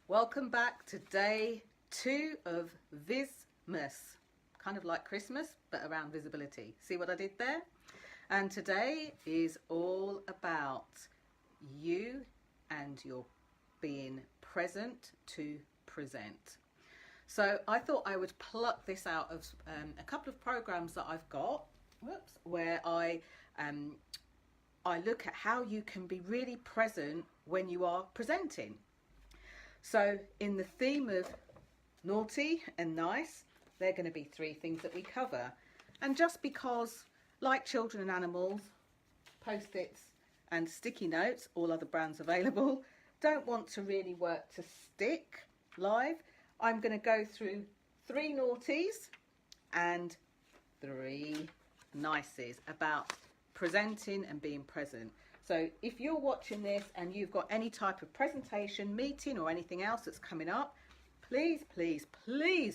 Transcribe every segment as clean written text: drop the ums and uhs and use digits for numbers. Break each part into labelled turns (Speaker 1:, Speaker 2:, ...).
Speaker 1: Welcome back to day 2 of Vis-Mas. Kind of like Christmas, but around visibility. See what I did there? And today is all about you and your being present to present. So I thought I would pluck this out of a couple of programs that I've got, where I look at how you can be really present when you are presenting. So in the theme of naughty and nice, they're going to be 3 things that we cover. And just because, like children and animals, post-its and sticky notes, all other brands available, don't want to really work to stick live, I'm going to go through 3 naughties and 3 nices about presenting and being present. So if you're watching this and you've got any type of presentation, meeting or anything else that's coming up, please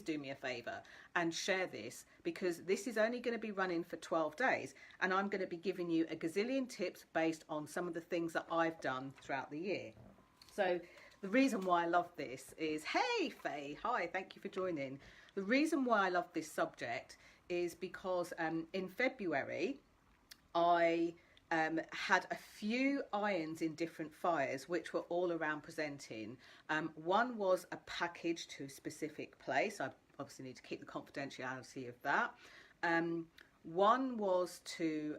Speaker 1: do me a favour and share this, because this is only going to be running for 12 days and I'm going to be giving you a gazillion tips based on some of the things that I've done throughout the year. So the reason why I love this is, hey Faye, hi, thank you for joining. The reason why I love this subject is because in February I had a few irons in different fires, which were all around presenting. One was a package to a specific place. I obviously need to keep the confidentiality of that. One was to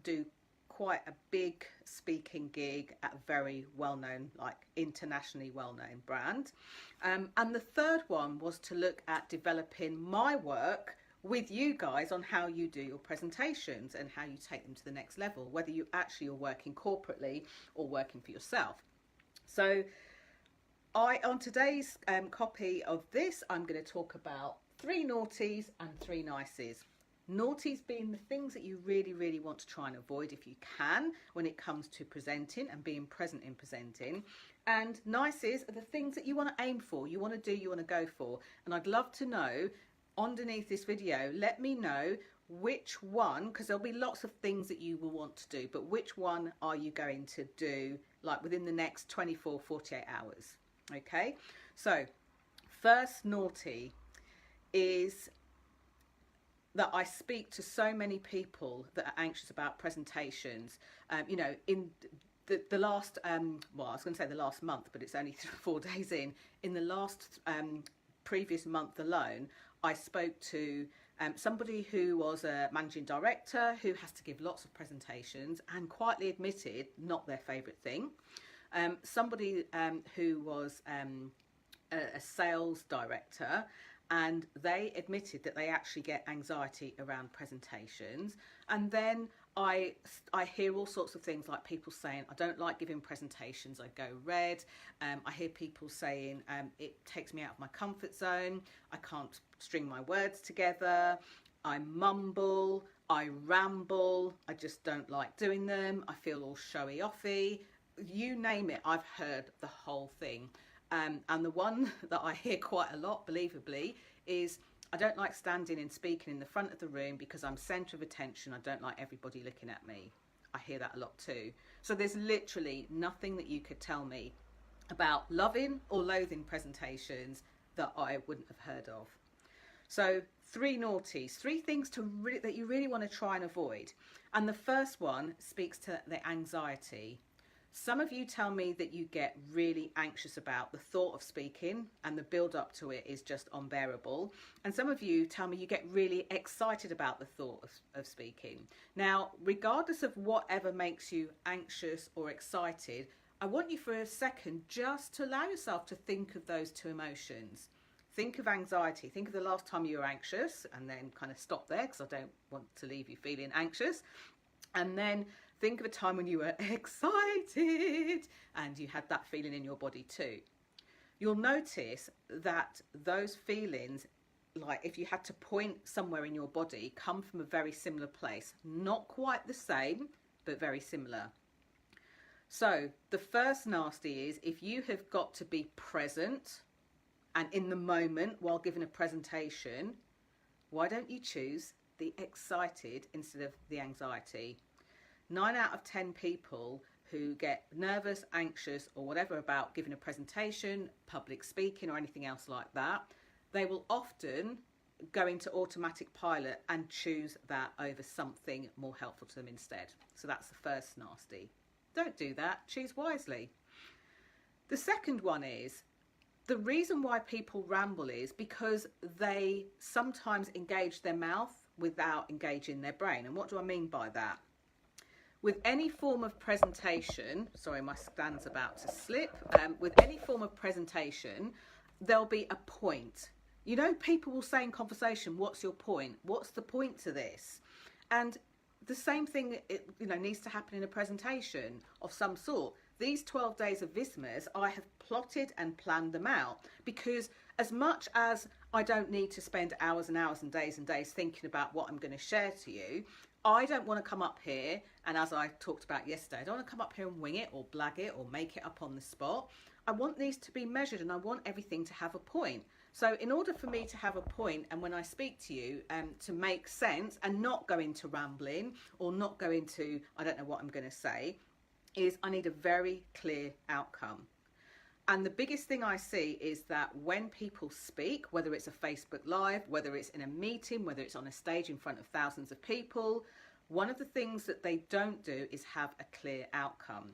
Speaker 1: do quite a big speaking gig at a very well-known, like internationally well-known brand. And the third one was to look at developing my work with you guys on how you do your presentations and how you take them to the next level, whether you actually are working corporately or working for yourself. So on today's copy of this, I'm going to talk about 3 naughties and 3 nices. Naughties being the things that you really want to try and avoid if you can when it comes to presenting and being present in presenting. And nices are the things that you want to aim for, you want to do, you want to go for. And I'd love to know, underneath this video, let me know which one, because there'll be lots of things that you will want to do, but which one are you going to do like within the next 48 hours. Okay, so first naughty is that I speak to so many people that are anxious about presentations. You know, in the last well, I was going to say the last month, but it's only 4 days in the last previous month alone, I spoke to somebody who was a managing director who has to give lots of presentations and quietly admitted not their favourite thing. Somebody who was a sales director, and they admitted that they actually get anxiety around presentations. And then I hear all sorts of things, like people saying, I don't like giving presentations, I go red. I hear people saying, it takes me out of my comfort zone, I can't string my words together, I mumble, I ramble, I just don't like doing them, I feel all showy offy. You name it, I've heard the whole thing. And the one that I hear quite a lot, believably, is I don't like standing and speaking in the front of the room because I'm centre of attention. I don't like everybody looking at me. I hear that a lot too. So there's literally nothing that you could tell me about loving or loathing presentations that I wouldn't have heard of. So 3 naughties, 3 things that you really want to try and avoid. And the first one speaks to the anxiety. Some of you tell me that you get really anxious about the thought of speaking and the build up to it is just unbearable. And some of you tell me you get really excited about the thought of speaking. Now, regardless of whatever makes you anxious or excited, I want you for a second just to allow yourself to think of those 2 emotions. Think of anxiety. Think of the last time you were anxious, and then kind of stop there because I don't want to leave you feeling anxious. And then think of a time when you were excited and you had that feeling in your body too. You'll notice that those feelings, like if you had to point somewhere in your body, come from a very similar place. Not quite the same, but very similar. So the first nasty is, if you have got to be present and in the moment while giving a presentation, why don't you choose the excited instead of the anxiety? 9 out of 10 people who get nervous, anxious or whatever about giving a presentation, public speaking or anything else like that, they will often go into automatic pilot and choose that over something more helpful to them instead. So that's the first nasty. Don't do that. Choose wisely. The second one is, the reason why people ramble is because they sometimes engage their mouth without engaging their brain. And what do I mean by that? With any form of presentation, sorry, my stand's about to slip. With any form of presentation, there'll be a point. You know, people will say in conversation, what's your point? What's the point to this? And the same thing, needs to happen in a presentation of some sort. These 12 days of Vis-Mas, I have plotted and planned them out, because as much as I don't need to spend hours and hours and days thinking about what I'm going to share to you, I don't want to come up here, and as I talked about yesterday, I don't want to come up here and wing it or blag it or make it up on the spot. I want these to be measured, and I want everything to have a point. So in order for me to have a point, and when I speak to you, to make sense and not go into rambling or not go into, I don't know what I'm going to say, is I need a very clear outcome. And the biggest thing I see is that when people speak, whether it's a Facebook Live, whether it's in a meeting, whether it's on a stage in front of thousands of people, one of the things that they don't do is have a clear outcome.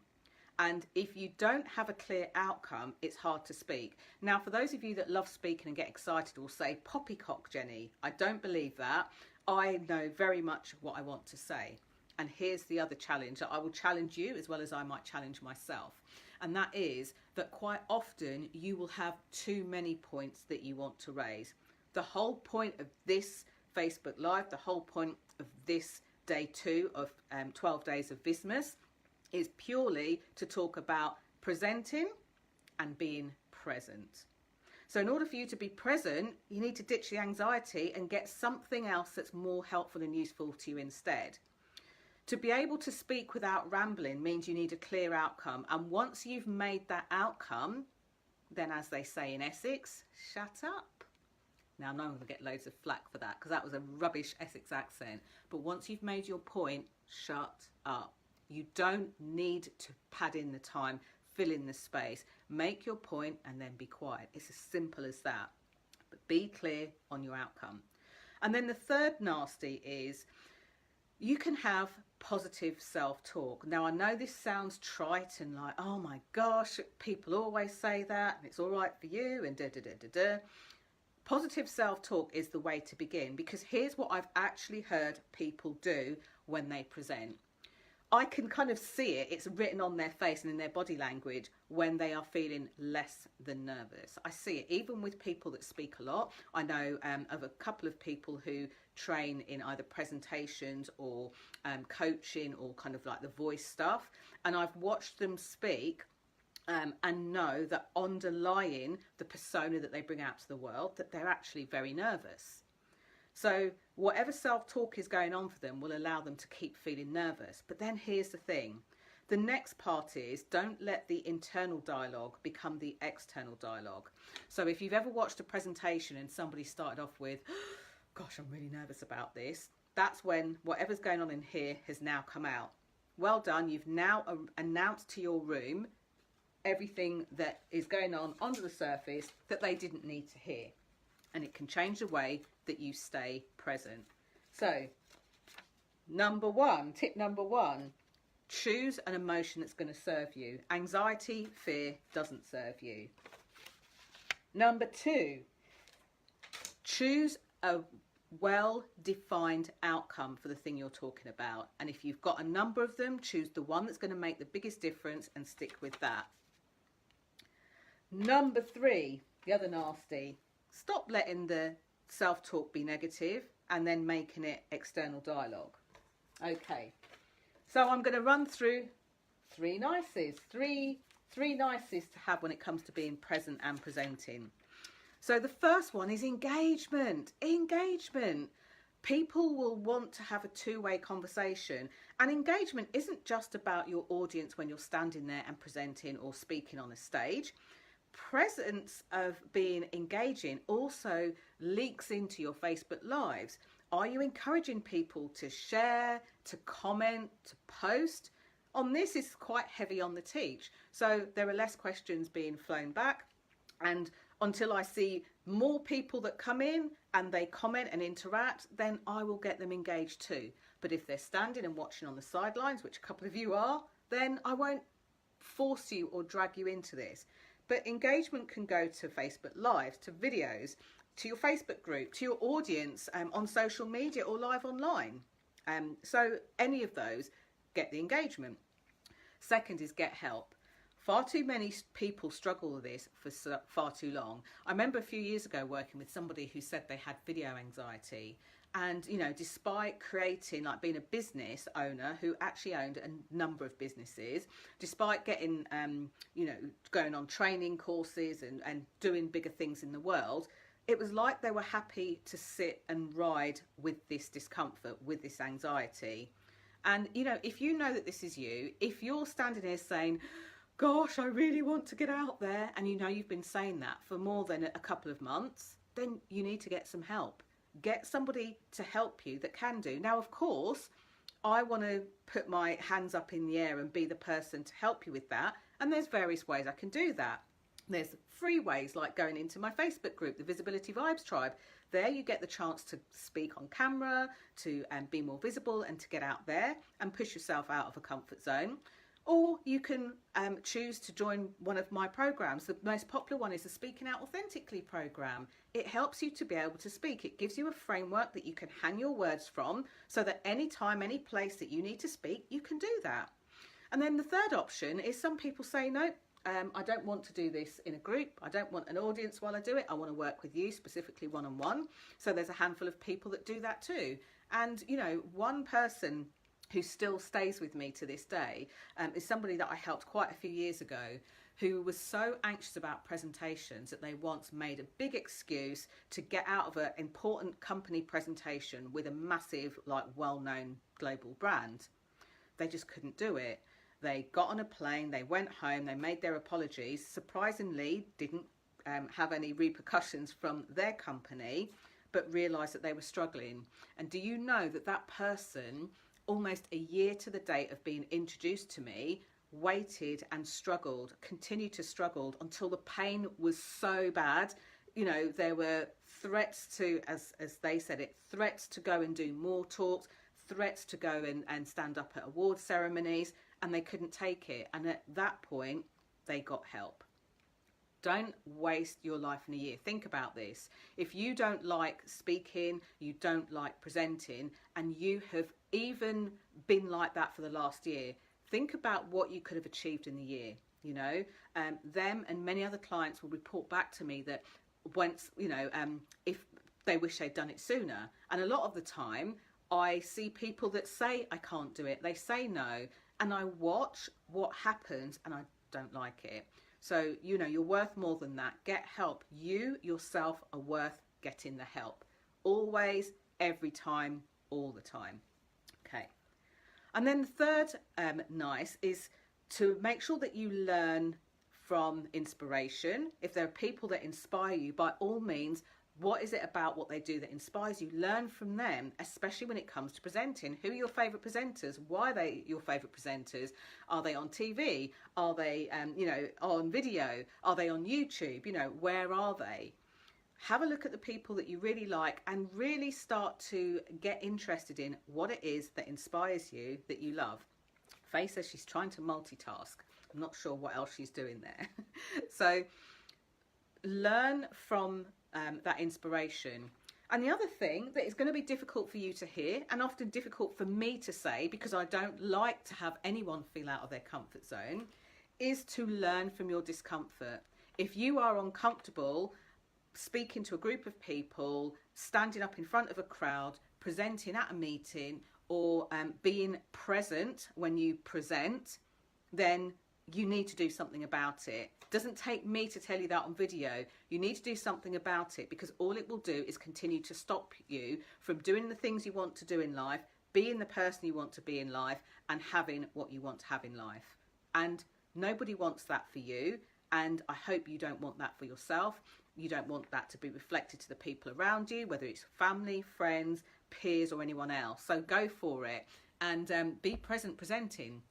Speaker 1: And if you don't have a clear outcome, it's hard to speak. Now, for those of you that love speaking and get excited will say, poppycock, Jenny. I don't believe that. I know very much what I want to say. And here's the other challenge that I will challenge you as well as I might challenge myself. And that is that quite often you will have too many points that you want to raise. The whole point of this Facebook Live, the whole point of this day 2 of 12 days of Vis-Mas is purely to talk about presenting and being present. So in order for you to be present, you need to ditch the anxiety and get something else that's more helpful and useful to you instead. To be able to speak without rambling means you need a clear outcome. And once you've made that outcome, then as they say in Essex, shut up. Now, I'm not going to get loads of flack for that because that was a rubbish Essex accent. But once you've made your point, shut up. You don't need to pad in the time, fill in the space, make your point and then be quiet. It's as simple as that. But be clear on your outcome. And then the third nasty is you can have positive self-talk. Now, I know this sounds trite and like, oh my gosh, people always say that and it's all right for you and da-da-da-da-da. Positive self-talk is the way to begin, because here's what I've actually heard people do when they present. I can kind of see it. It's written on their face and in their body language when they are feeling less than nervous. I see it even with people that speak a lot. I know of a couple of people who train in either presentations or coaching or kind of like the voice stuff. And I've watched them speak and know that underlying the persona that they bring out to the world, that they're actually very nervous. So whatever self-talk is going on for them will allow them to keep feeling nervous. But then here's the thing. The next part is don't let the internal dialogue become the external dialogue. So if you've ever watched a presentation and somebody started off with, gosh, I'm really nervous about this, that's when whatever's going on in here has now come out. Well done. You've now announced to your room everything that is going on under the surface that they didn't need to hear. And it can change the way that you stay present. So, tip number one, choose an emotion that's going to serve you. Anxiety, fear doesn't serve you. Number 2, choose a well-defined outcome for the thing you're talking about. And if you've got a number of them, choose the one that's going to make the biggest difference and stick with that. Number 3, the other nasty. Stop letting the self-talk be negative and then making it external dialogue. Okay, so I'm going to run through three nices to have when it comes to being present and presenting. So the first one is engagement. People will want to have a two-way conversation, and engagement isn't just about your audience when you're standing there and presenting or speaking on a stage. Presence of being engaging also leaks into your Facebook Lives. Are you encouraging people to share, to comment, to post? On this is quite heavy on the teach. So there are less questions being flown back. And until I see more people that come in and they comment and interact, then I will get them engaged too. But if they're standing and watching on the sidelines, which a couple of you are, then I won't force you or drag you into this. But engagement can go to Facebook Lives, to videos, to your Facebook group, to your audience on social media or live online. So any of those, get the engagement. Second is get help. Far too many people struggle with this for far too long. I remember a few years ago working with somebody who said they had video anxiety. And, you know, despite creating, like being a business owner who actually owned a number of businesses, despite getting, you know, going on training courses and doing bigger things in the world, it was like they were happy to sit and ride with this discomfort, with this anxiety. And, you know, if you know that this is you, if you're standing here saying, gosh, I really want to get out there, and you know you've been saying that for more than a couple of months, then you need to get some help. Get somebody to help you that can do. Now, of course, I want to put my hands up in the air and be the person to help you with that. And there's various ways I can do that. There's free ways like going into my Facebook group, the Visibility Vibes Tribe. There you get the chance to speak on camera, to be more visible and to get out there and push yourself out of a comfort zone. Or you can choose to join one of my programs. The most popular one is the Speaking Out Authentically program. It helps you to be able to speak. It gives you a framework that you can hang your words from so that anytime, any place that you need to speak, you can do that. And then the third option is some people say, no, I don't want to do this in a group. I don't want an audience while I do it. I want to work with you, specifically one-on-one. So there's a handful of people that do that too. And, you know, one person who still stays with me to this day is somebody that I helped quite a few years ago, who was so anxious about presentations that they once made a big excuse to get out of an important company presentation with a massive, like, well-known global brand. They just couldn't do it. They got on a plane, they went home, they made their apologies, surprisingly didn't have any repercussions from their company, but realised that they were struggling. And do you know that that person, almost a year to the date of being introduced to me, waited and struggled, continued to struggle until the pain was so bad. You know, there were threats to, as they said it, threats to go and do more talks, threats to go and stand up at award ceremonies, and they couldn't take it. And at that point, they got help. Don't waste your life in a year. Think about this. If you don't like speaking, you don't like presenting, and you have even been like that for the last year, think about what you could have achieved in the year. You know, them and many other clients will report back to me that once, you know, if they wish they'd done it sooner. And a lot of the time, I see people that say, I can't do it. They say no. And I watch what happens and I don't like it. So, you know, you're worth more than that. Get help. You yourself are worth getting the help. Always, every time, all the time. Okay. And then the third nice is to make sure that you learn from inspiration. If there are people that inspire you, by all means, what is it about what they do that inspires you? Learn from them, especially when it comes to presenting. Who are your favourite presenters? Why are they your favourite presenters? Are they on TV? Are they, you know, on video? Are they on YouTube? You know, where are they? Have a look at the people that you really like and really start to get interested in what it is that inspires you, that you love. Faye says she's trying to multitask. I'm not sure what else she's doing there. So learn from that inspiration. And the other thing that is going to be difficult for you to hear, and often difficult for me to say because I don't like to have anyone feel out of their comfort zone, is to learn from your discomfort. If you are uncomfortable speaking to a group of people, standing up in front of a crowd, presenting at a meeting, or being present when you present, then you need to do something about it. It doesn't take me to tell you that on video. You need to do something about it, because all it will do is continue to stop you from doing the things you want to do in life, being the person you want to be in life, and having what you want to have in life. And nobody wants that for you. And I hope you don't want that for yourself. You don't want that to be reflected to the people around you, whether it's family, friends, peers, or anyone else. So go for it and be present presenting.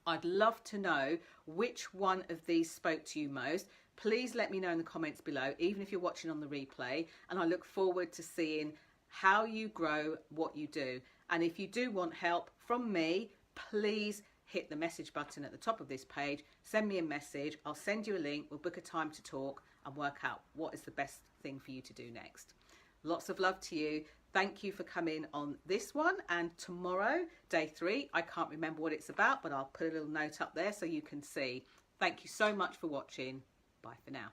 Speaker 1: I'd love to know which one of these spoke to you most. Please let me know in the comments below, even if you're watching on the replay, and I look forward to seeing how you grow what you do. And if you do want help from me, please hit the message button at the top of this page, send me a message, I'll send you a link, we'll book a time to talk and work out what is the best thing for you to do next. Lots of love to you. Thank you for coming on this one, and tomorrow, day 3, I can't remember what it's about, but I'll put a little note up there so you can see. Thank you so much for watching. Bye for now.